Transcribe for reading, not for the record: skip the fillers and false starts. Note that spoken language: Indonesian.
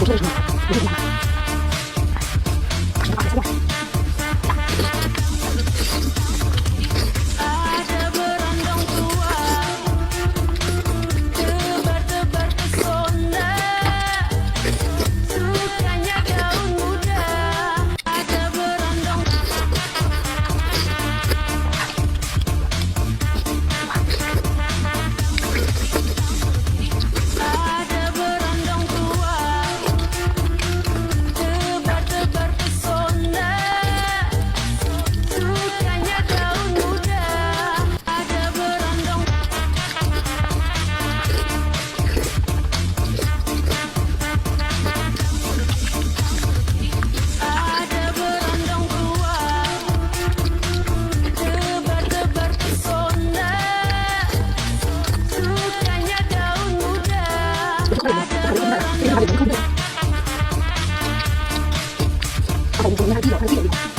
Ada berondong tua, tebar-tebar pesona, sukanya gaun muda. Ada berondong, ada berondong tua, tebar-tebar pesona, sukanya gaun muda. Ada berondong, ada berondong tua, tebar-tebar pesona, sukanya gaun muda. Ada berondong, Apa hubungannya lagi ya?